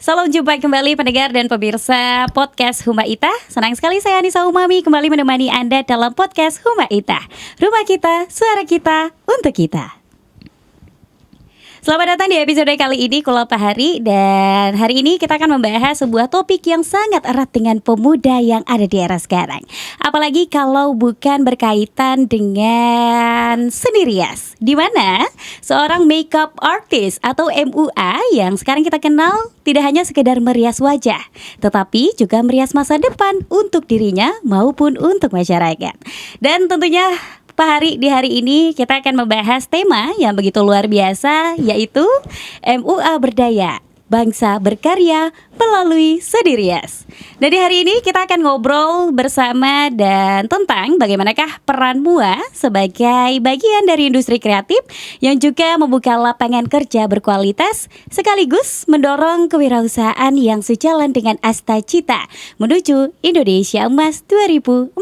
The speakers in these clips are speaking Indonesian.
Salam jumpa kembali pendengar dan pemirsa podcast Huma Ita. Senang sekali saya Anissa Umami kembali menemani Anda dalam podcast Huma Ita. Rumah kita, suara kita, untuk kita. Selamat datang di episode kali ini Kula Pahari. Dan hari ini kita akan membahas sebuah topik yang sangat erat dengan pemuda yang ada di era sekarang. Apalagi kalau bukan berkaitan dengan seni rias, di mana seorang makeup artist atau MUA yang sekarang kita kenal tidak hanya sekedar merias wajah, tetapi juga merias masa depan untuk dirinya maupun untuk masyarakat. Dan tentunya Hari di hari ini kita akan membahas tema yang begitu luar biasa, yaitu MUA Berdaya, Bangsa Berkarya Melalui Seni Rias. Dan di hari ini kita akan ngobrol bersama dan tentang bagaimanakah peran MUA sebagai bagian dari industri kreatif yang juga membuka lapangan kerja berkualitas sekaligus mendorong kewirausahaan yang sejalan dengan Asta Cita menuju Indonesia Emas 2045.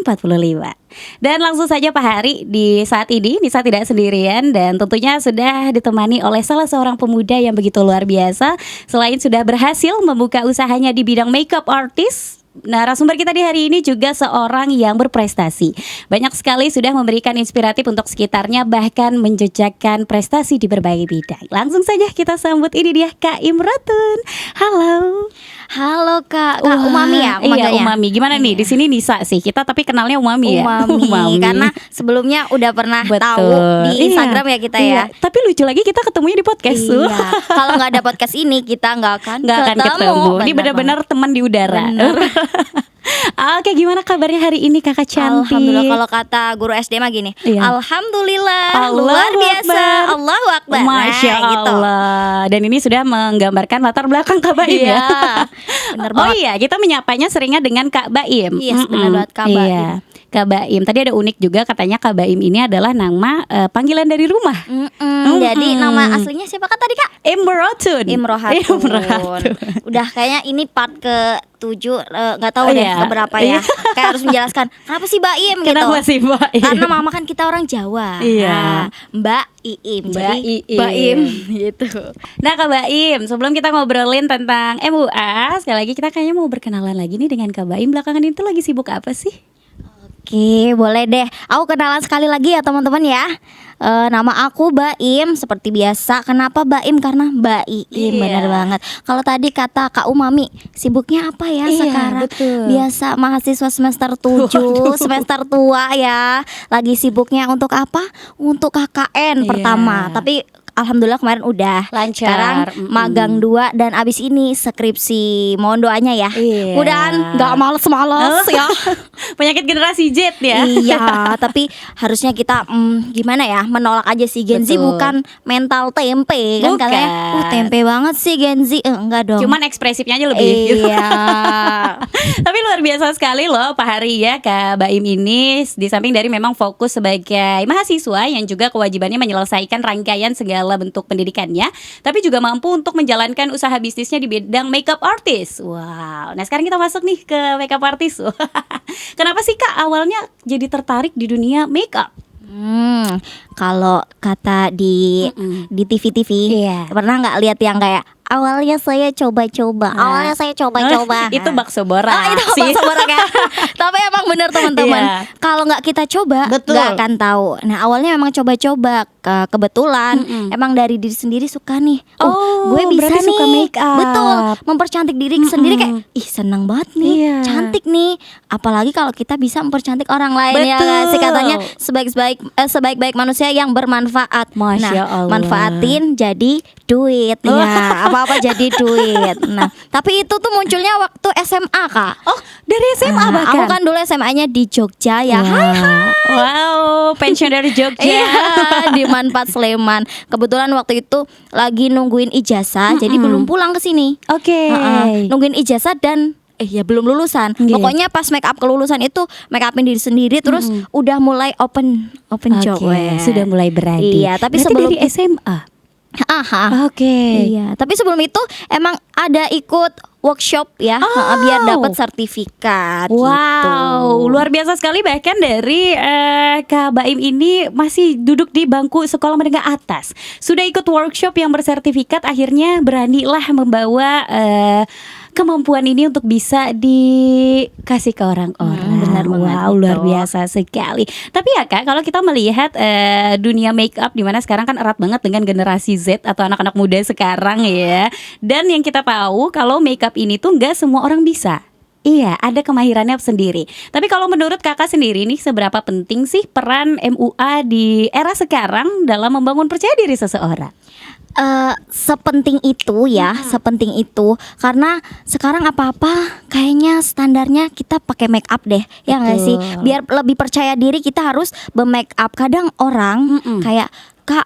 Dan langsung saja Pak Hari, di saat ini Nisa tidak sendirian dan tentunya sudah ditemani oleh salah seorang pemuda yang begitu luar biasa. Selain sudah berhasil membuka usahanya di bidang makeup artist, narasumber kita di hari ini juga seorang yang berprestasi. Banyak sekali sudah memberikan inspiratif untuk sekitarnya, bahkan menjejakkan prestasi di berbagai bidang. Langsung saja kita sambut, ini dia Kak Imrotun. Halo. Halo Kak Umami ya? Iya, Umami. Gimana nih? Di sini Nisa sih kita, tapi kenalnya Umami ya. Umami. Karena sebelumnya udah pernah tahu di Instagram ya kita ya. Tapi lucu lagi kita ketemunya di podcast. Iya. Kalau nggak ada podcast ini kita nggak akan ketemu. Ini benar-benar teman di udara. Oke, gimana kabarnya hari ini Kakak cantik? Alhamdulillah, kalau kata guru SD mah gini, iya. Alhamdulillah, luar biasa, Allahu Akbar. Masya Allah. Dan ini sudah menggambarkan latar belakang Kak Baim ya. Bener banget. Oh iya, kita menyapanya seringnya dengan Kak Baim. Iya, benar banget Kak Baim. Iya. Kak Baim, tadi ada unik juga katanya Kak Baim ini adalah nama panggilan dari rumah. Jadi nama aslinya siapa Kak tadi Kak? Imrotun. Udah kayaknya ini part ke-7, nggak tahu deh keberapa ya. Kayak harus menjelaskan kenapa sih Baim gitu. Kenapa sih Baim? Karena mama kan kita orang Jawa. Iya. Mbak Iim. Jadi Baim gitu. Nah Kak Baim, sebelum kita ngobrolin tentang MUA, sekali lagi kita kayaknya mau berkenalan lagi nih dengan Kak Baim. Belakangan itu lagi sibuk apa sih? Oke, boleh deh. Aku kenalan sekali lagi ya teman-teman ya. Nama aku Baim seperti biasa. Kenapa Baim? Karena Mbak Iim, benar banget. Kalau tadi kata Kak Umami, sibuknya apa ya sekarang? Betul. Biasa mahasiswa semester 7, semester tua ya. Lagi sibuknya untuk apa? Untuk KKN pertama. Tapi alhamdulillah kemarin udah lancar. Sekarang magang 2 dan abis ini skripsi. Mohon doanya ya. Mudahan gak males-males ya. Penyakit generasi Z ya. Iya, tapi harusnya kita gimana ya, menolak aja sih Gen Z. Bukan mental tempe kan katanya. Tempe banget sih Gen Z. Enggak dong. Cuman ekspresifnya aja lebih. Iya. Tapi luar biasa sekali loh Pak Hari ya, Kak Baim ini. Di samping dari memang fokus sebagai mahasiswa yang juga kewajibannya menyelesaikan rangkaian segala bentuk pendidikannya, tapi juga mampu untuk menjalankan usaha bisnisnya di bidang makeup artist. Wow. Nah sekarang kita masuk nih ke makeup artist. Kenapa sih Kak awalnya jadi tertarik di dunia makeup? Kalau kata di TV-TV, pernah nggak lihat yang kayak awalnya saya coba-coba. Itu bakso borak. Itu bakso borak ya. Tapi emang bener teman-teman. Kalau nggak kita coba, nggak akan tahu. Nah awalnya memang coba-coba. Kebetulan emang dari diri sendiri suka nih. Gue bisa nih. Suka make up. Betul. Mempercantik diri sendiri kayak seneng banget nih. Cantik nih. Apalagi kalau kita bisa mempercantik orang lain. Betul. Ya sih katanya sebaik-baik manusia yang bermanfaat. Masya Allah. Manfaatin jadi duit. Ya apa-apa jadi duit. Nah, tapi itu tuh munculnya waktu SMA Kak. Oh, dari SMA bahkan? Aku kan dulu SMA-nya di Jogja ya. Hai. Wow, pensiun dari Jogja. Di Manfaat Sleman. Kebetulan waktu itu lagi nungguin ijazah, jadi belum pulang ke sini. Oke. Nungguin ijazah dan belum lulusan. Pokoknya pas make up kelulusan itu make upin diri sendiri, terus udah mulai open job. Sudah mulai berani. Iya, tapi berarti sebelum dari SMA. Iya, tapi sebelum itu emang ada ikut workshop ya, biar dapat sertifikat Wow, gitu. luar biasa sekali. Bahkan dari Kak Baim ini masih duduk di bangku sekolah menengah atas, sudah ikut workshop yang bersertifikat, akhirnya beranilah membawa kemampuan ini untuk bisa dikasih ke orang-orang. Benar banget Wow, luar itu. biasa sekali. Tapi ya Kak, kalau kita melihat dunia make up di mana sekarang kan erat banget dengan generasi Z atau anak-anak muda sekarang ya. Dan yang kita tahu kalau make up ini tuh nggak semua orang bisa. Iya, ada kemahirannya sendiri. Tapi kalau menurut kakak sendiri nih, seberapa penting sih peran MUA di era sekarang dalam membangun percaya diri seseorang? Sepenting itu ya, sepenting itu karena sekarang apa-apa kayaknya standarnya kita pakai make up deh, ya nggak sih? Betul. Biar lebih percaya diri kita harus be-make up. Kadang orang kayak Kak,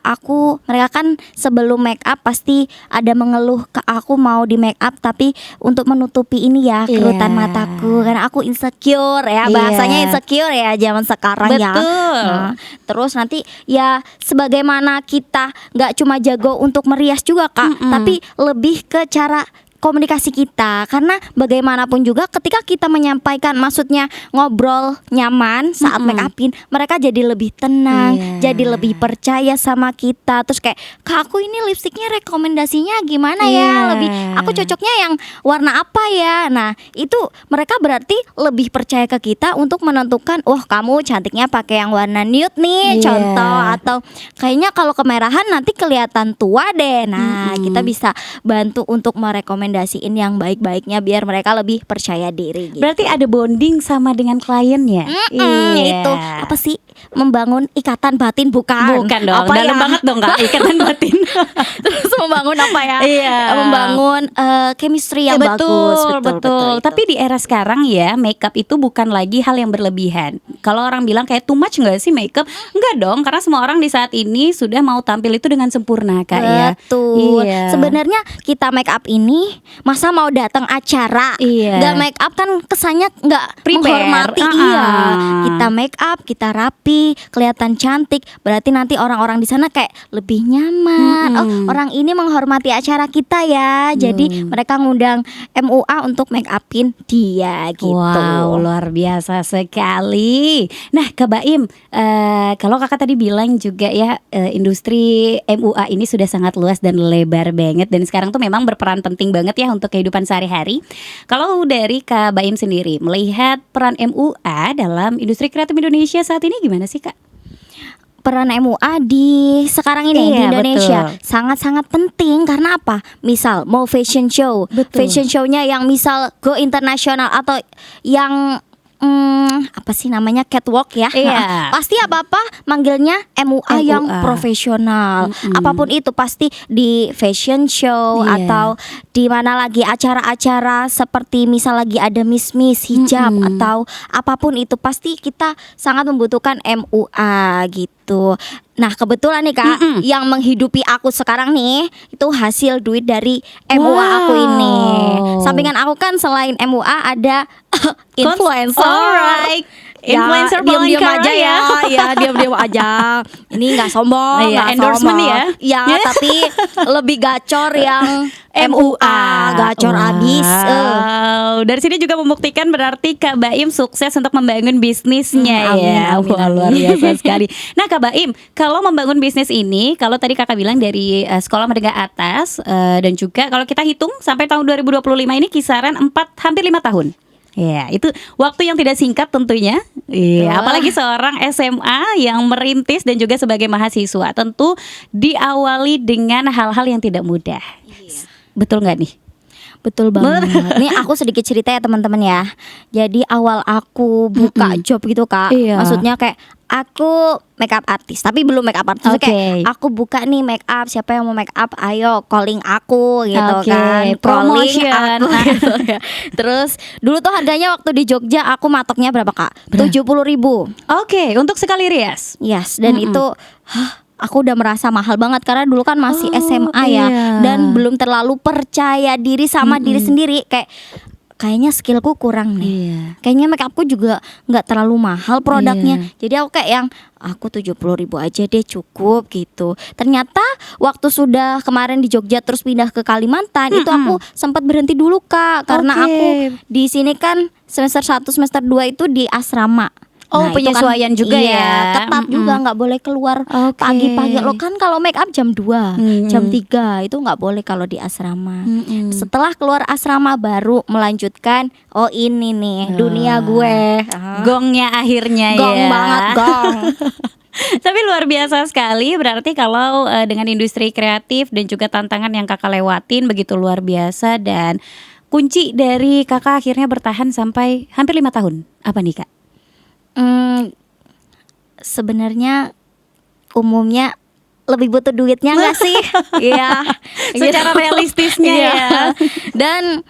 mereka kan sebelum make up pasti ada mengeluh ke aku mau di make up tapi untuk menutupi ini ya kerutan Iya. mataku karena aku insecure ya, Iya. bahasanya insecure ya zaman sekarang ya. Betul. Nah, terus nanti ya sebagaimana kita nggak cuma jago untuk merias juga Kak, tapi lebih ke cara komunikasi kita, karena bagaimanapun juga ketika kita menyampaikan, maksudnya ngobrol nyaman saat make upin, mereka jadi lebih tenang, Iya. jadi lebih percaya sama kita. Terus kayak, Kak aku ini lipstiknya rekomendasinya gimana Iya. ya, lebih aku cocoknya yang warna apa ya. Nah itu mereka berarti lebih percaya ke kita untuk menentukan, oh kamu cantiknya pakai yang warna nude nih, Iya. contoh, atau kayaknya kalau kemerahan nanti kelihatan tua deh. Nah kita bisa bantu untuk merekomendasiin yang baik-baiknya biar mereka lebih percaya diri gitu. Berarti ada bonding sama dengan kliennya. Iya. Itu apa sih, membangun ikatan batin bukan? Bukan dong, Apa dalam ya? banget dong Kak, ikatan batin. Terus membangun apa ya? Iya. Membangun chemistry yang bagus. Betul. itu. Tapi di era sekarang ya, makeup itu bukan lagi hal yang berlebihan. Kalau orang bilang kayak too much nggak sih makeup? Enggak dong, karena semua orang di saat ini sudah mau tampil itu dengan sempurna Kak ya. Betul. Iya. Sebenarnya kita make up ini masa mau datang acara, Iya. nggak make up kan kesannya nggak Prepare. menghormati. Iya. Kita make up, kita rapi, kelihatan cantik. Berarti nanti orang-orang di sana kayak lebih nyaman. Oh, orang ini menghormati acara kita ya. Jadi mereka ngundang MUA untuk make upin dia gitu. Wow, luar biasa sekali. Nah, Kak Baim, kalau kakak tadi bilang juga ya, industri MUA ini sudah sangat luas dan lebar banget, dan sekarang tuh memang berperan penting banget ya untuk kehidupan sehari-hari. Kalau dari Kak Baim sendiri melihat peran MUA dalam industri kreatif Indonesia saat ini gimana sih Kak? Peran MUA di sekarang ini di Iya, Indonesia betul. sangat-sangat penting. Karena apa? Misal mau fashion show, Betul. fashion show-nya yang misal go internasional atau yang apa sih namanya, catwalk ya. Iya. Nah, pasti apa-apa manggilnya MUA yang MUA. profesional. Apapun itu pasti di fashion show Iya. atau di mana lagi acara-acara seperti misal lagi ada miss-miss hijab atau apapun itu pasti kita sangat membutuhkan MUA gitu. Nah kebetulan nih Kak, yang menghidupi aku sekarang nih itu hasil duit dari MUA aku ini. Wow. Sampingan aku kan selain MUA ada influencer. Alright. Influencer diam-diam Palangkaraya. aja ya, ya diam-diam aja. Ini nggak sombong, Iya, nggak endorsement sombong. ya. Ya, tapi lebih gacor yang MUA, gacor abis. Wow. Dari sini juga membuktikan berarti Kak Baim sukses untuk membangun bisnisnya Amin, ya. amin, Wah, amin. luar biasa sekali. Nah Kak Baim, kalau membangun bisnis ini, kalau tadi kakak bilang dari sekolah menengah atas, dan juga kalau kita hitung sampai tahun 2025 ini kisaran hampir 5 tahun. Ya, itu waktu yang tidak singkat tentunya. Iya, apalagi seorang SMA yang merintis dan juga sebagai mahasiswa, tentu diawali dengan hal-hal yang tidak mudah. Betul nggak nih? Betul banget. Nih aku sedikit cerita ya teman-teman ya. Jadi awal aku buka job gitu Kak, Iya. maksudnya kayak aku makeup artist, tapi belum makeup artist. Oke. Kayak aku buka nih make up, siapa yang mau make up, ayo calling aku gitu Oke, kan. promotion. Calling aku gitu ya. Terus dulu tuh harganya waktu di Jogja aku matoknya berapa Kak? 70.000. Oke, untuk sekali rias. Yes, dan itu aku udah merasa mahal banget karena dulu kan masih Oh, SMA ya, iya. dan belum terlalu percaya diri sama diri sendiri. Kayak kayaknya skillku kurang nih. Iya. Kayaknya make upku juga nggak terlalu mahal produknya. Iya. Jadi aku kayak yang aku 70.000 aja deh cukup gitu. Ternyata waktu sudah kemarin di Jogja terus pindah ke Kalimantan itu aku sempat berhenti dulu Kak, karena Oke. aku di sini kan semester 1 semester 2 itu di asrama. Oh, Nah, itu penyesuaian juga iya, ya. ketat juga nggak boleh keluar Oke. pagi-pagi. Lo kan kalau make up jam 2, jam 3 itu nggak boleh kalau di asrama. Setelah keluar asrama baru melanjutkan, oh ini nih dunia gue. Gongnya akhirnya Gong ya. banget, gong. Tapi luar biasa sekali, berarti kalau dengan industri kreatif dan juga tantangan yang kakak lewatin begitu luar biasa. Dan kunci dari kakak akhirnya bertahan sampai hampir 5 tahun, apa nih kak? Sebenarnya umumnya lebih butuh duitnya nggak sih? Iya, Secara gitu. realistisnya Iya. ya. Dan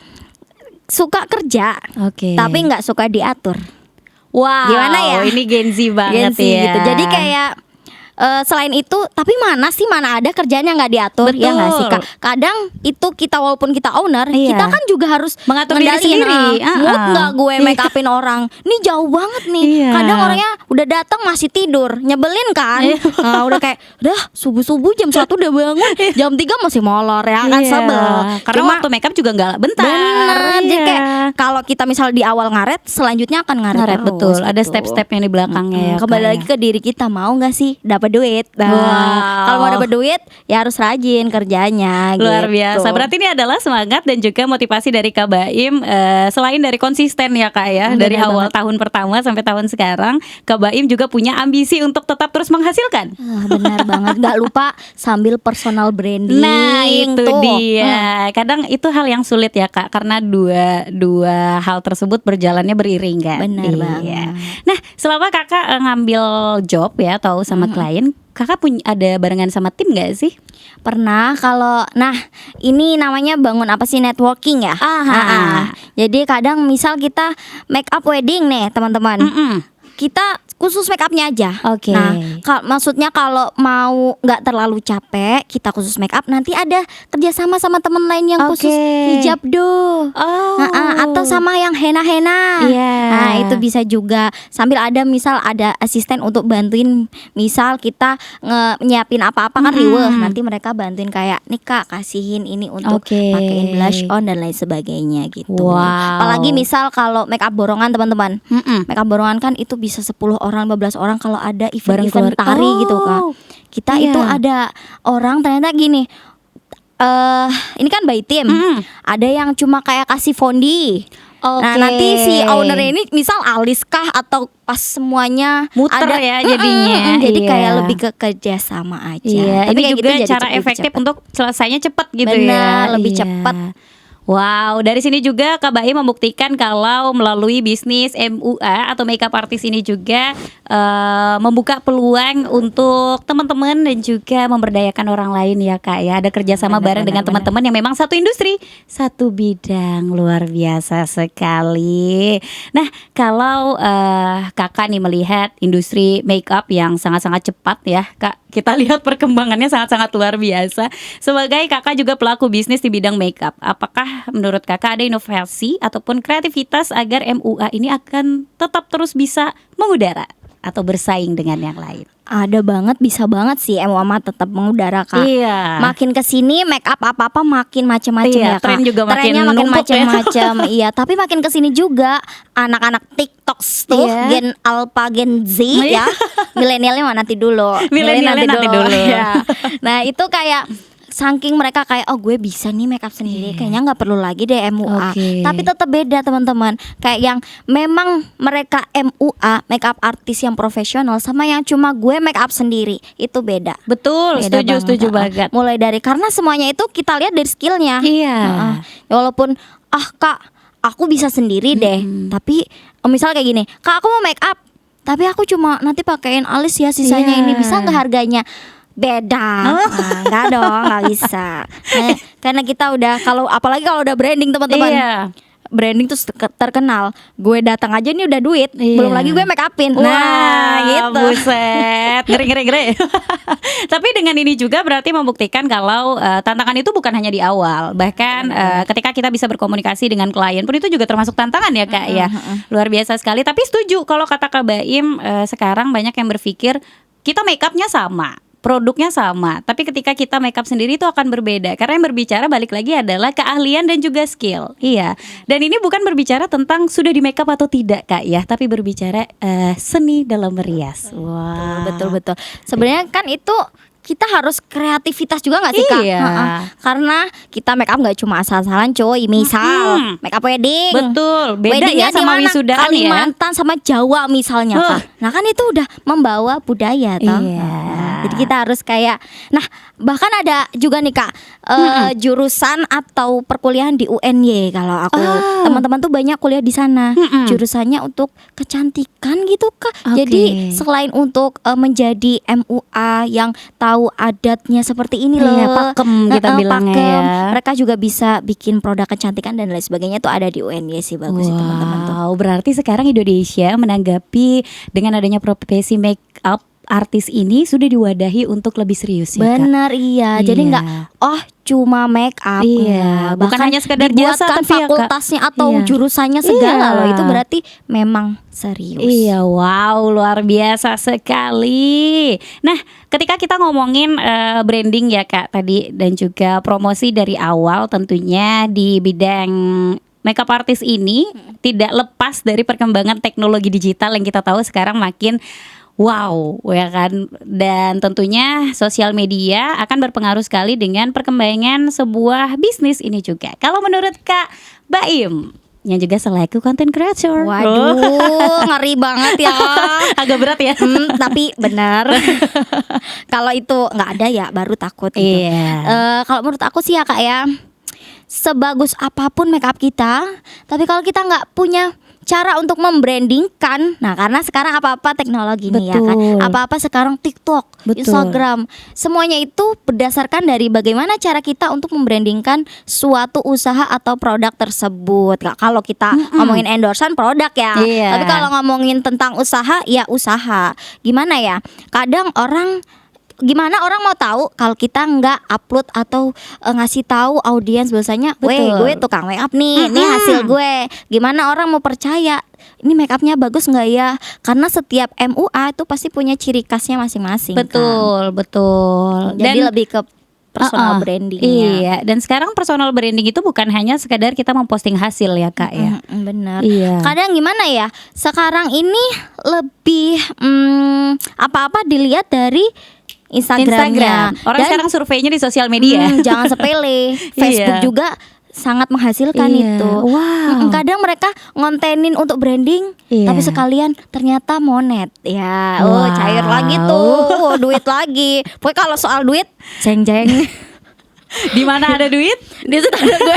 suka kerja, Oke. tapi nggak suka diatur. Wow, Gimana ya? Ini Gen Z banget Gen Z ya. gitu. Jadi kayak selain itu, tapi mana ada kerjanya nggak diatur. Betul. Ya nggak sih Kak? Kadang itu kita walaupun kita owner, Iya. kita kan juga harus Mengatur diri ngendaliin, sendiri. mood nggak gue make upin orang. Nih jauh banget nih. Iya. Kadang orangnya udah datang masih tidur, nyebelin kan? Nah, udah kayak, udah subuh jam 1 udah bangun, jam 3 masih molor ya kan, Iya. sebel. Karena Cuma waktu makeup juga nggak bentar. bener, jadi Iya. kayak kalau kita misal di awal ngaret, selanjutnya akan ngaret, Ngaret, terus, betul. Ada gitu. step-stepnya di belakangnya ya. Kembali Kak, lagi ke diri kita, mau nggak sih dapat duit? Nah, Wow. kalau mau dapat duit ya harus rajin kerjanya. Luar gitu. biasa. Berarti ini adalah semangat dan juga motivasi dari Kak Baim. Selain dari konsisten ya Kak ya, dari Benar awal tahun pertama sampai tahun sekarang, Kak Baim juga punya ambisi untuk tetap terus menghasilkan. Benar banget. Gak lupa sambil personal branding. Nah itu tuh. dia. Kadang itu hal yang sulit ya Kak, karena dua hal tersebut berjalannya beriring kan. Benar Iya. banget. Nah selama Kakak ngambil job ya atau sama klien, Kakak punya ada barengan sama tim gak sih? Pernah kalau, nah ini namanya bangun apa sih, networking ya. Jadi kadang misal kita make up wedding nih teman-teman. Kita khusus make upnya aja. Oke. Nah, maksudnya kalau mau nggak terlalu capek, kita khusus make up. Nanti ada kerjasama sama temen lain yang khusus Oke. hijab do. Oh. Atau sama yang henna-henna. Iya. Nah, itu bisa juga. Sambil ada misal ada asisten untuk bantuin, misal kita nyiapin apa-apa kan riweh. Nanti mereka bantuin kayak, nih Kak, kasihin ini untuk Oke. pakein blush on dan lain sebagainya gitu. Wow. Apalagi misal kalau make up borongan teman-teman. Mm-mm. Make up borongan kan itu bisa 10 orang, 15 orang kalau ada Bareng event-event keluarga. tari gitu Kak. Oh, Kita iya. itu ada orang ternyata gini. Ini kan by team. Ada yang cuma kayak kasih fondi. Nah, Oke. nanti si owner ini misal alis kah atau pas semuanya Muter ada ya jadinya. jadi Iya. kayak lebih ke kerjasama aja. Iya, Tapi ini kayak juga jadi cara lebih efektif cepat. untuk selesainya cepat gitu ya. Benar, lebih Iya. cepat. Wow, dari sini juga Kak Baim membuktikan kalau melalui bisnis MUA atau makeup artist ini juga membuka peluang untuk teman-teman dan juga memberdayakan orang lain ya Kak ya. Ada kerjasama bareng dengan teman-teman yang memang satu industri, satu bidang, luar biasa sekali. Nah, kalau Kakak nih melihat industri makeup yang sangat-sangat cepat ya Kak, kita lihat perkembangannya sangat-sangat luar biasa. Sebagai Kakak juga pelaku bisnis di bidang makeup, apakah menurut Kakak ada inovasi ataupun kreativitas agar MUA ini akan tetap terus bisa mengudara atau bersaing dengan yang lain? Ada banget, bisa banget sih MUA tetap mengudara Kak. Iya. Makin kesini make up apa-apa makin macem-macem Iya, ya Kak. tren juga makin Trennya makin numpuk ya. macem-macem. Iya, tapi makin kesini juga anak-anak TikTok tuh Iya. Gen Alpha, Gen Z Iya. ya. Milenialnya mah nanti dulu. Milenialnya nanti dulu. Iya. Nah itu kayak saking mereka kayak, oh gue bisa nih make up sendiri, kayaknya nggak perlu lagi deh MUA. Oke. Tapi tetap beda teman-teman. Kayak yang memang mereka MUA make up artis yang profesional sama yang cuma gue make up sendiri, itu beda. Betul, Beda setuju banget. banget. Mulai dari, karena semuanya itu kita lihat dari skillnya. Iya. Ya walaupun Kak, aku bisa sendiri deh. Tapi misal kayak gini, Kak aku mau make up, tapi aku cuma nanti pakein alis ya, sisanya Iya. ini bisa nggak harganya? Beda. Nggak dong, nggak bisa. Karena kita udah, kalau apalagi kalau udah branding teman-teman. Iya. branding terus terkenal, gue datang aja nih udah duit, Iya. belum lagi gue make upin. Wah, Nah, gitu. buset, ngeri. Tapi dengan ini juga berarti membuktikan kalau tantangan itu bukan hanya di awal, bahkan ketika kita bisa berkomunikasi dengan klien pun itu juga termasuk tantangan ya Kak ya. Luar biasa sekali. Tapi setuju kalau kata Kak Baim, sekarang banyak yang berpikir kita make upnya sama, produknya sama, tapi ketika kita make up sendiri itu akan berbeda. Karena yang berbicara balik lagi adalah keahlian dan juga skill. Iya. Dan ini bukan berbicara tentang sudah di make up atau tidak Kak ya, tapi berbicara seni dalam merias. Wah. Betul. Sebenarnya kan itu kita harus kreativitas juga nggak sih Kak? Iya. Karena kita make up nggak cuma asal-asalan cuy. Misal make up wedding. Betul. Beda Weddingnya ya sama di mana? wisudaan ya. Kalimantan sama Jawa misalnya Kak. Nah kan itu udah membawa budaya toh. Iya. Jadi kita harus kayak, nah bahkan ada juga nih Kak jurusan atau perkuliahan di UNY. Kalau aku teman-teman tuh banyak kuliah di sana. Jurusannya untuk kecantikan gitu Kak. Oke. Jadi selain untuk menjadi MUA yang tahu adatnya seperti ini loh, Iya, pakem kita bilangnya pakem. ya. Mereka juga bisa bikin produk kecantikan dan lain sebagainya. Itu ada di UNY sih, bagus sih teman-teman tuh. Wow, berarti sekarang Indonesia menanggapi dengan adanya profesi make up artis ini sudah diwadahi untuk lebih serius ya Kak? Benar iya. Jadi Iya. nggak cuma make up Iya, bukan bahkan hanya sekedar jasa, dibuatkan tapi ya, Kak. fakultasnya atau Iya. jurusannya segala Iya. loh. Itu berarti memang serius. Iya, wow, luar biasa sekali. Nah, ketika kita ngomongin branding ya Kak tadi dan juga promosi dari awal, tentunya di bidang makeup artist ini tidak lepas dari perkembangan teknologi digital yang kita tahu sekarang makin wow, ya kan. Dan tentunya sosial media akan berpengaruh sekali dengan perkembangan sebuah bisnis ini juga. Kalau menurut Kak Baim yang juga selaku content creator. Waduh, ngeri banget ya. Agak berat ya. Tapi benar. Kalau itu nggak ada ya baru takut gitu. Iya. Kalau menurut aku sih ya Kak ya, sebagus apapun make up kita, tapi kalau kita nggak punya cara untuk membrandingkan, nah karena sekarang apa-apa teknologi nih ya kan, Betul. apa-apa sekarang TikTok, Betul. Instagram, semuanya itu berdasarkan dari bagaimana cara kita untuk membrandingkan suatu usaha atau produk tersebut. Kalau kita ngomongin endorsean produk ya, Iya. tapi kalau ngomongin tentang usaha ya usaha. Gimana ya? Kadang gimana orang mau tahu kalau kita nggak upload atau ngasih tahu audiens bahwasanya, weh Betul. gue tukang make up nih, ini hasil gue. Gimana orang mau percaya? Ini make upnya bagus nggak ya? Karena setiap MUA itu pasti punya ciri khasnya masing-masing. Betul. Kan? Jadi lebih ke personal branding. Iya, dan sekarang personal branding itu bukan hanya sekadar kita memposting hasil ya Kak ya. Benar. Iya. Kadang gimana ya? Sekarang ini lebih apa-apa dilihat dari Instagramnya. Orang Dan sekarang surveinya di sosial media. jangan sepele. Facebook Iya. juga sangat menghasilkan Iya. itu. Wow. Kadang mereka ngontenin untuk branding, Iya. tapi sekalian ternyata monet. Ya, Wow. cair lagi tuh, duit lagi. Pokoknya kalau soal duit, jeng-jeng. Di mana ada duit? Di situ ada gue.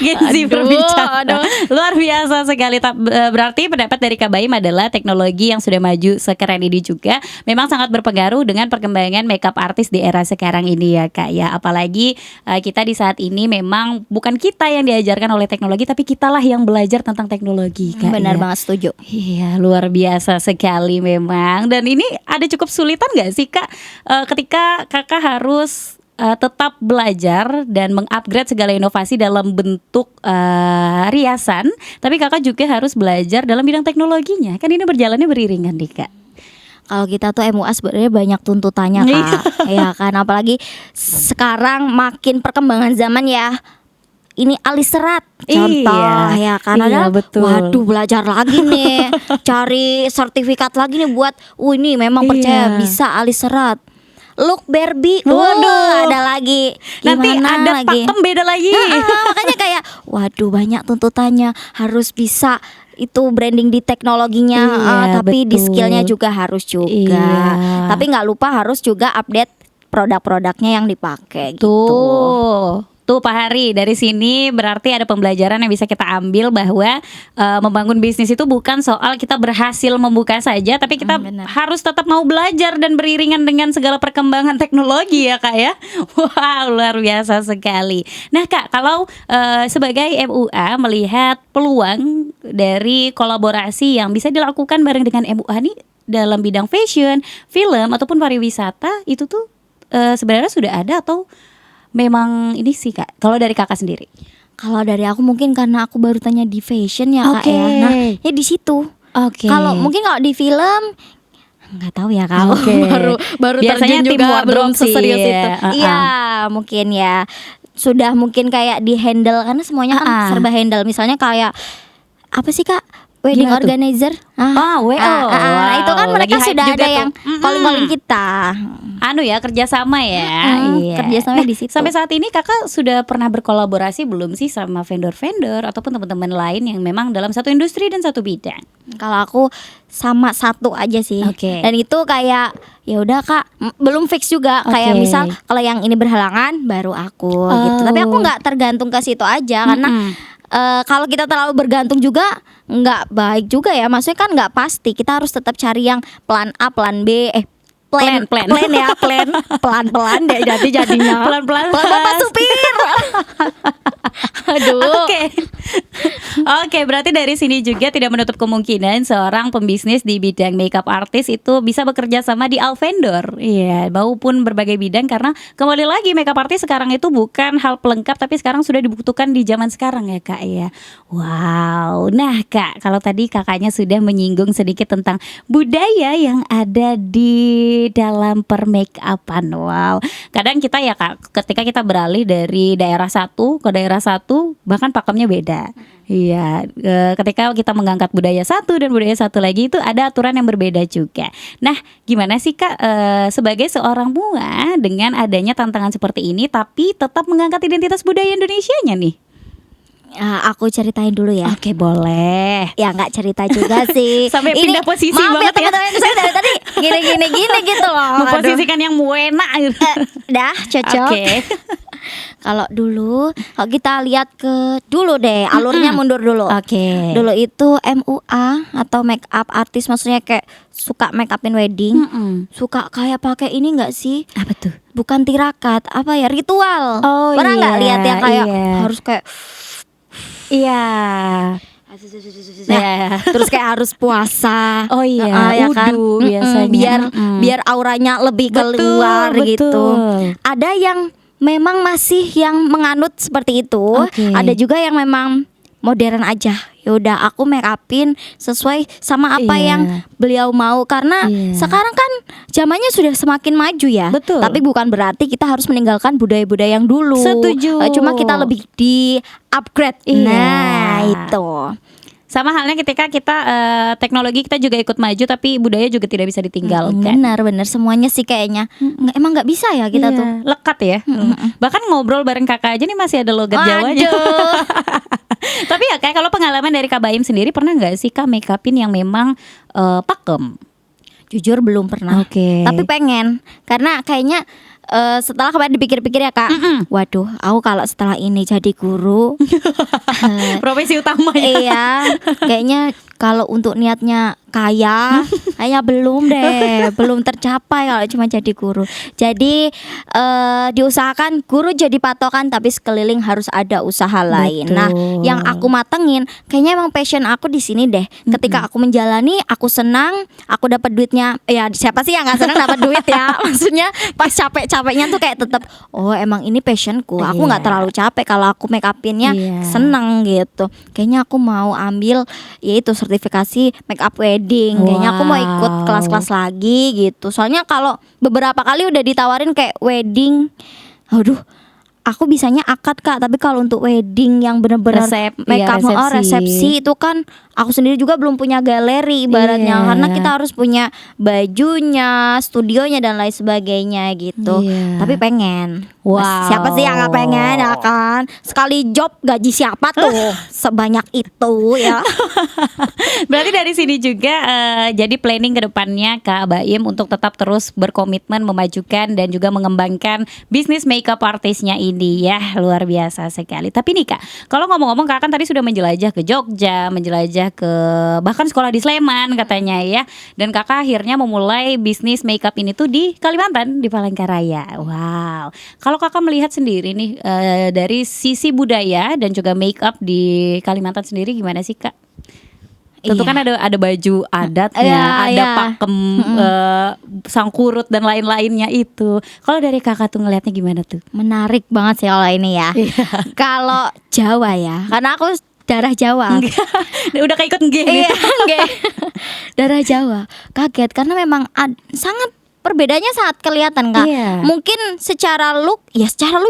Genzi Aduh, berbicara. aduh. Luar biasa sekali. Berarti pendapat dari Kak Baim adalah teknologi yang sudah maju sekeren ini juga memang sangat berpengaruh dengan perkembangan makeup artis di era sekarang ini ya Kak ya. Apalagi kita di saat ini memang bukan kita yang diajarkan oleh teknologi, tapi kitalah yang belajar tentang teknologi Kak. Benar ya. banget, setuju. Iya, luar biasa sekali memang. Dan ini ada cukup sulitan gak sih Kak ketika Kakak harus tetap belajar dan mengupgrade segala inovasi dalam bentuk riasan, tapi Kakak juga harus belajar dalam bidang teknologinya. Kan ini berjalannya beriringan nih Kak. Kalau kita tuh MUA sebenarnya banyak tuntutannya Kak. Ya kan, apalagi sekarang makin perkembangan zaman ya. Ini alis serat contoh ya kan, Iya, betul. waduh belajar lagi nih, cari sertifikat lagi nih buat ini memang percaya Iya. bisa alis serat. Look Barbie, Waduh. ada lagi. Nanti Gimana ada lagi? pakem beda lagi. Makanya kayak waduh banyak tuntutannya, harus bisa itu branding di teknologinya, Iya, tapi di betul. skillnya juga harus juga. Iya. Tapi nggak lupa harus juga update produk-produknya yang dipakai gitu. Tuh. Tuh Pak Hari, dari sini berarti ada pembelajaran yang bisa kita ambil bahwa membangun bisnis itu bukan soal kita berhasil membuka saja, tapi kita benar. harus tetap mau belajar dan beriringan dengan segala perkembangan teknologi ya Kak ya. Wow, luar biasa sekali. Nah Kak, kalau sebagai MUA melihat peluang dari kolaborasi yang bisa dilakukan bareng dengan MUA nih dalam bidang fashion, film ataupun pariwisata, itu tuh sebenarnya sudah ada atau memang ini sih Kak, kalau dari Kakak sendiri? Kalau dari aku mungkin karena aku baru tanya di fashion ya Kak ya. Nah, ya di situ. Oke. Kalau mungkin kalau di film nggak tahu ya Kak. Oke. baru Biasanya terjun tim juga wardrobe belum sih, seserius ya. itu. Iya, mungkin ya. Sudah mungkin kayak di handle karena semuanya kan serba handle. Misalnya kayak apa sih Kak? Wedding Gimana tuh? organizer. WO. Nah, itu kan Wow, mereka lagi hype sudah juga ada tuh. yang calling-calling kita. Anu ya, kerjasama ya. Iya. Kerjasama di situ. Sampai saat ini Kakak sudah pernah berkolaborasi belum sih sama vendor-vendor ataupun teman-teman lain yang memang dalam satu industri dan satu bidang? Kalau aku sama satu aja sih. Oke. Dan itu kayak ya udah Kak, belum fix juga. Kayak Oke. misal kalau yang ini berhalangan baru aku gitu. Tapi aku nggak tergantung ke situ aja karena kalau kita terlalu bergantung juga nggak baik juga ya. Maksudnya kan nggak pasti. Kita harus tetap cari yang plan A, plan B, plan ya, plan pelan-pelan deh jadinya. Pelan-pelan. Pelan Bapak supir. Aduh. Oke, berarti dari sini juga tidak menutup kemungkinan seorang pembisnis di bidang makeup artist itu bisa bekerja sama di all vendor. Iya, maupun berbagai bidang, karena kembali lagi makeup artist sekarang itu bukan hal pelengkap tapi sekarang sudah dibutuhkan di zaman sekarang ya Kak ya. Wow. Nah Kak, kalau tadi Kakaknya sudah menyinggung sedikit tentang budaya yang ada di dalam per make upan. Wow. Kadang kita ya Kak, ketika kita beralih dari daerah satu ke daerah satu, bahkan pakemnya beda. Iya, ketika kita mengangkat budaya satu dan budaya satu lagi itu ada aturan yang berbeda juga. Nah, gimana sih Kak sebagai seorang MUA dengan adanya tantangan seperti ini tapi tetap mengangkat identitas budaya Indonesianya nih? Aku ceritain dulu ya. Oke, boleh. Ya nggak cerita juga sih. Sampai pindah posisi maaf banget ya. teman-teman, saya dari tadi gini gitu loh. Memposisikan yang muena. Dah cocok. Oke. Kalau dulu, kalau kita lihat ke dulu deh, alurnya mundur dulu. Oke. Dulu itu MUA atau make up artist, maksudnya kayak suka make upin wedding, suka kayak pakai ini nggak sih? Apa tuh? Bukan tirakat, apa ya, ritual. Oh, Pernah nggak iya, lihat ya kayak iya. harus kayak Iya. Nah, terus kayak harus puasa. Oh iya, ya kan? wudu biasanya. Biar auranya lebih Betul, keluar gitu. betul. Ada yang memang masih yang menganut seperti itu. Oke. Ada juga yang memang modern aja. Ya udah aku make upin sesuai sama apa Iya. yang beliau mau karena Iya. sekarang kan zamannya sudah semakin maju ya. Betul. Tapi bukan berarti kita harus meninggalkan budaya-budaya yang dulu. Setuju. Cuma kita lebih di upgrade. Iya. Nah, itu. Sama halnya ketika kita teknologi kita juga ikut maju tapi budaya juga tidak bisa ditinggalkan. Benar semuanya sih kayaknya. Emang nggak bisa ya kita Iya, tuh. lekat ya. Bahkan ngobrol bareng Kakak aja nih masih ada logat Jawanya. Waduh. Tapi ya kayak kalau pengalaman dari Kak Baim sendiri, pernah nggak sih Kak make upin yang memang pakem? Jujur belum pernah. Oke. Tapi pengen karena kayaknya setelah kemarin dipikir-pikir ya Kak, waduh, aku kalau setelah ini jadi guru, Profesi utamanya. iya, kayaknya kalau untuk niatnya kayaknya belum deh, belum tercapai kalau cuma jadi guru. Jadi diusahakan guru jadi patokan, tapi sekeliling harus ada usaha lain. Nah, yang aku matengin, kayaknya emang passion aku di sini deh. Ketika aku menjalani, aku senang, aku dapat duitnya. Ya siapa sih yang nggak senang dapat duit ya? Maksudnya pas capek-capeknya tuh kayak tetap, oh emang ini passionku. Aku nggak terlalu capek kalau aku make upinnya seneng gitu. Kayaknya aku mau ambil yaitu sertifikasi make up wedding. Kayaknya aku mau ikut kelas-kelas lagi gitu. Soalnya kalau beberapa kali udah ditawarin kayak wedding, aduh, aku bisanya akad Kak, tapi kalau untuk wedding yang bener-bener make up resepsi itu kan aku sendiri juga belum punya galeri ibaratnya, karena kita harus punya bajunya, studionya dan lain sebagainya gitu. Tapi pengen. Wow. Siapa sih yang gak pengen ya kan? Sekali job gaji siapa tuh sebanyak itu ya. Berarti dari sini juga jadi planning ke depannya Kak Baim untuk tetap terus berkomitmen memajukan dan juga mengembangkan bisnis makeup artisnya ini. ini ya, luar biasa sekali. Tapi nih Kak, kalau ngomong-ngomong Kak kan tadi sudah menjelajah ke Jogja, menjelajah ke bahkan sekolah di Sleman katanya ya. Dan Kakak akhirnya memulai bisnis makeup ini tuh di Kalimantan, di Palangkaraya. Wow. Kalau Kakak melihat sendiri nih dari sisi budaya dan juga makeup di Kalimantan sendiri gimana sih Kak? Tentu kan ada baju adatnya, ada pakem, sangkurut dan lain-lainnya itu. Kalau dari Kakak tuh ngelihatnya gimana tuh? Menarik banget sih kalau ini ya. Kalau Jawa ya, karena aku darah Jawa. Udah kayak ikut nggih Iya, gitu. nggih. Darah Jawa. Kaget karena memang sangat perbedaannya sangat kelihatan Kak. Iya. Mungkin secara look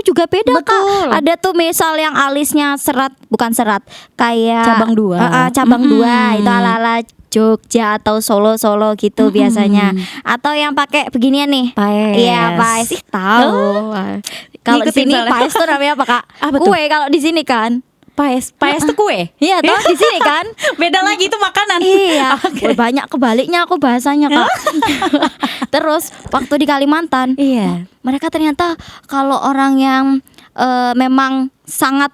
juga beda Betul. Kak. Ada tuh misal yang alisnya bukan serat, kayak Cabang dua. Cabang dua itu ala-ala Jogja atau Solo gitu biasanya. Atau yang pakai beginian nih. Paes. Iya, paes. Ih, tahu. Kalau di Ngikutin sini soalnya. paes tuh namanya apa Kak? Apa tuh? Kue kalau di sini kan. Paes tuh kue. Iya, toh di sini kan. Beda lagi itu makanan. Iya, Oke. banyak kebaliknya aku bahasanya Kak. Terus waktu di Kalimantan, Iya. mereka ternyata kalau orang yang memang sangat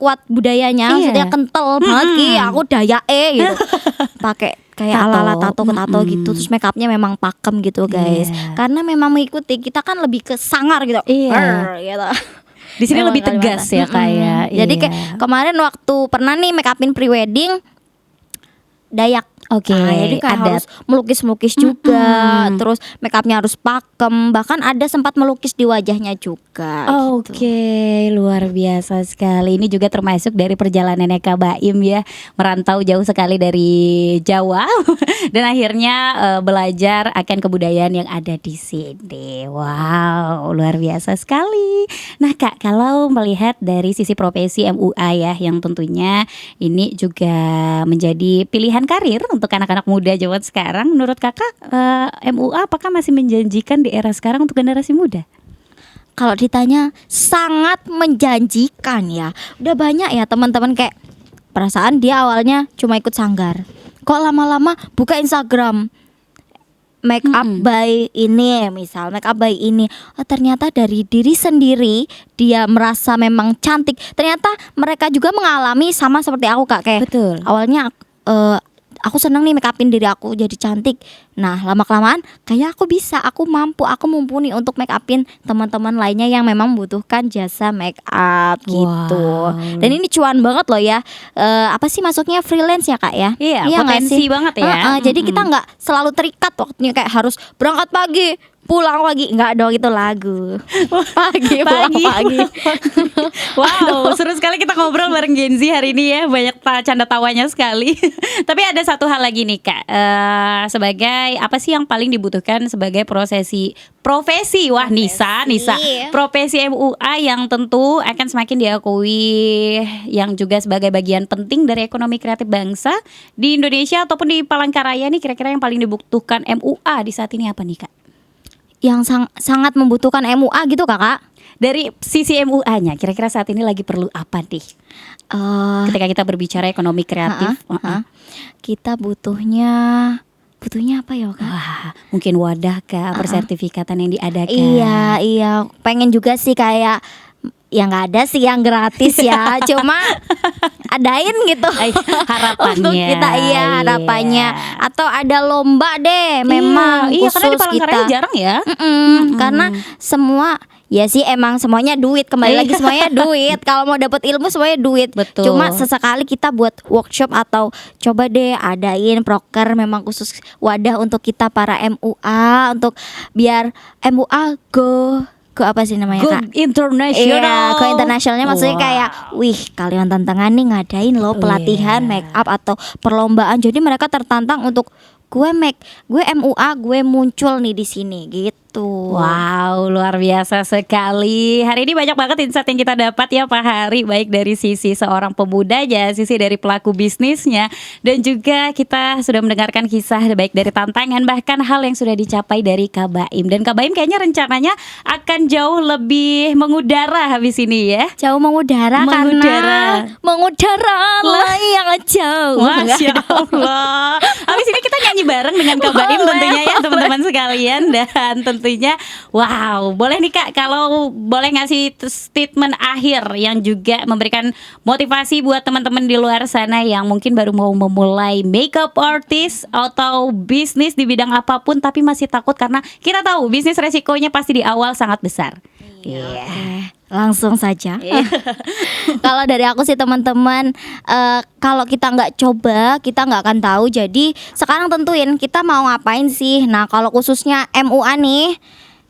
kuat budayanya, Iya. maksudnya kental banget Ki, aku Dayae gitu. Pakai kayak Tato. ala-ala tato gitu, terus make upnya memang pakem gitu guys. Iya. Karena memang mengikuti, kita kan lebih ke sangar gitu. Iya. Gitu. Di sini Memang lebih tegas ya Kalimantan. Kak ya. Jadi Iya. kayak kemarin waktu pernah nih make upin pre-wedding Dayak. Oke, Jadi kayak adat. harus melukis juga, terus make upnya harus pakem, bahkan ada sempat melukis di wajahnya juga. Gitu. Oke, luar biasa sekali. Ini juga termasuk dari perjalanannya Kak Baim ya, merantau jauh sekali dari Jawa dan akhirnya belajar akan kebudayaan yang ada di sini. Wow, luar biasa sekali. Nah Kak, kalau melihat dari sisi profesi MUA ya, yang tentunya ini juga menjadi pilihan karir untuk anak-anak muda zaman sekarang. Menurut Kakak, MUA apakah masih menjanjikan di era sekarang untuk generasi muda? Kalau ditanya sangat menjanjikan ya. Udah banyak ya teman-teman kayak perasaan dia awalnya cuma ikut sanggar. Kok lama-lama buka Instagram make up by ini, misal make up by ini. Oh, ternyata dari diri sendiri dia merasa memang cantik. Ternyata mereka juga mengalami sama seperti aku Kak, kayak Betul. awalnya aku seneng nih make upin diri aku jadi cantik. Nah lama kelamaan kayak aku bisa, aku mampu, aku mumpuni untuk make upin teman-teman lainnya yang memang membutuhkan jasa make up gitu. Wow. Dan ini cuan banget loh ya. Apa sih masuknya freelance ya Kak ya? Iya, nggak potensi sih? banget ya. Jadi kita nggak selalu terikat waktunya kayak harus berangkat pagi, pulang pagi. Nggak dong, itu lagu. Pagi, pulang pagi. Wow, seru sekali kita ngobrol bareng Gen Z hari ini ya. Banyak canda tawanya sekali. Tapi ada satu hal lagi nih Kak, sebagai apa sih yang paling dibutuhkan sebagai profesi wah Nisa profesi MUA yang tentu akan semakin diakui, yang juga sebagai bagian penting dari ekonomi kreatif bangsa di Indonesia ataupun di Palangkaraya nih, kira-kira yang paling dibutuhkan MUA di saat ini apa nih Kak? Yang sangat membutuhkan MUA gitu Kakak. Dari sisi MUA-nya, kira-kira saat ini lagi perlu apa nih? Ketika kita berbicara ekonomi kreatif, kita butuhnya apa ya Kak? wah, mungkin wadah kah, persertifikatan yang diadakan. Iya, pengen juga sih kayak ya nggak ada sih yang gratis ya, cuma adain gitu. Harapannya. Untuk kita harapannya. Iya. Atau ada lomba deh, memang iya, karena di khusus Palangkaraya kita. jarang ya. Karena semua ya sih emang semuanya duit, kembali lagi semuanya duit. Kalau mau dapat ilmu semuanya duit. Betul. Cuma sesekali kita buat workshop atau coba deh adain proker memang khusus wadah untuk kita para MUA, untuk biar MUA go apa sih namanya Go Kak? international. Iya, ke internasionalnya maksudnya Wow. kayak wih, Kalimantan Tengah nih ngadain loh pelatihan make up atau perlombaan. Jadi mereka tertantang untuk gue MUA, gue muncul nih di sini gitu. Wow, luar biasa sekali. Hari ini banyak banget insight yang kita dapat ya Pak Hari, baik dari sisi seorang pemuda aja, sisi dari pelaku bisnisnya, dan juga kita sudah mendengarkan kisah baik dari tantangan bahkan hal yang sudah dicapai dari Kak Baim. Dan Kak Baim kayaknya rencananya akan jauh lebih mengudara habis ini ya. Jauh mengudara, karena mengudara layang jauh. Masya Allah. Habis ini kita nyanyi bareng bareng dengan Kak Baim tentunya ya teman-teman sekalian. Dan tentunya wow, boleh nih Kak kalau boleh ngasih statement akhir yang juga memberikan motivasi buat teman-teman di luar sana yang mungkin baru mau memulai makeup artist atau bisnis di bidang apapun tapi masih takut karena kita tahu bisnis resikonya pasti di awal sangat besar. Iya. Langsung saja. Kalau dari aku sih teman-teman, kalau kita nggak coba, kita nggak akan tahu. Jadi sekarang tentuin kita mau ngapain sih. Nah kalau khususnya MUA nih,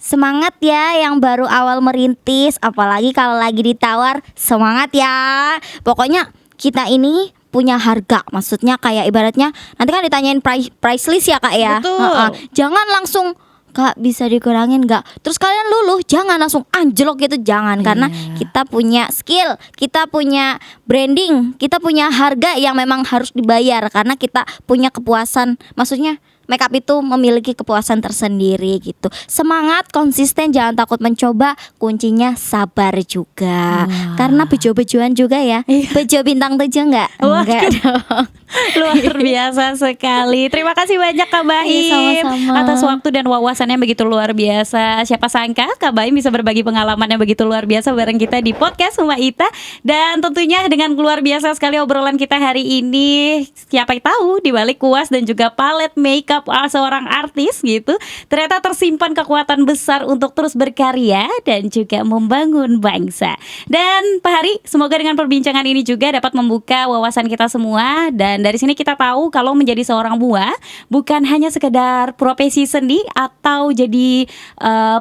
semangat ya yang baru awal merintis. Apalagi kalau lagi ditawar, semangat ya. Pokoknya kita ini punya harga, maksudnya kayak ibaratnya nanti kan ditanyain price list ya Kak ya. Betul. Jangan langsung Kak bisa dikurangin nggak? Terus kalian luluh, jangan langsung anjlok gitu, jangan. Karena kita punya skill, kita punya branding, kita punya harga yang memang harus dibayar. Karena kita punya kepuasan, maksudnya makeup itu memiliki kepuasan tersendiri gitu. Semangat, konsisten, jangan takut mencoba. Kuncinya sabar juga. Karena bejo-bejoan juga ya. Bejo bintang 7 enggak? Enggak dong. Luar biasa sekali. Terima kasih banyak Kak Baim Sama-sama. atas waktu dan wawasannya begitu luar biasa. Siapa sangka Kak Baim bisa berbagi pengalaman yang begitu luar biasa bareng kita di podcast Rumah Ita. Dan tentunya dengan luar biasa sekali obrolan kita hari ini. Siapa yang tahu di balik kuas dan juga palet makeup seorang artis gitu, ternyata tersimpan kekuatan besar untuk terus berkarya dan juga membangun bangsa. Dan Pak Hari, semoga dengan perbincangan ini juga dapat membuka wawasan kita semua. Dan dari sini kita tahu kalau menjadi seorang buah bukan hanya sekedar profesi seni atau jadi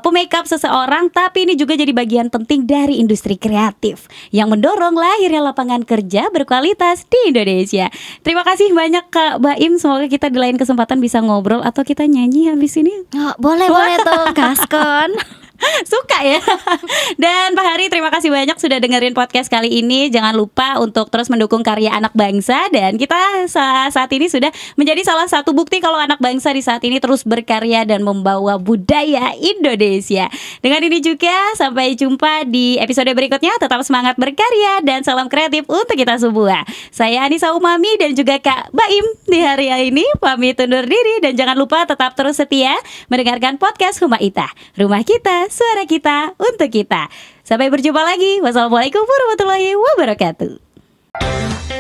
pemakeup seseorang, tapi ini juga jadi bagian penting dari industri kreatif yang mendorong lahirnya lapangan kerja berkualitas di Indonesia. Terima kasih banyak Kak Baim. Semoga kita di lain kesempatan bisa ngobrol atau kita nyanyi habis ini. Boleh tuh gaskon. Suka ya. Dan Pak Hari, terima kasih banyak sudah dengerin podcast kali ini. Jangan lupa untuk terus mendukung karya anak bangsa. Dan kita saat ini sudah menjadi salah satu bukti kalau anak bangsa di saat ini terus berkarya dan membawa budaya Indonesia. Dengan ini juga sampai jumpa di episode berikutnya. Tetap semangat berkarya dan salam kreatif untuk kita semua. Saya Anissa Umami dan juga Kak Baim di hari ini pamit undur diri. Dan jangan lupa tetap terus setia mendengarkan podcast Rumah Ita, rumah kita, suara kita, untuk kita. Sampai berjumpa lagi. Wassalamualaikum warahmatullahi wabarakatuh.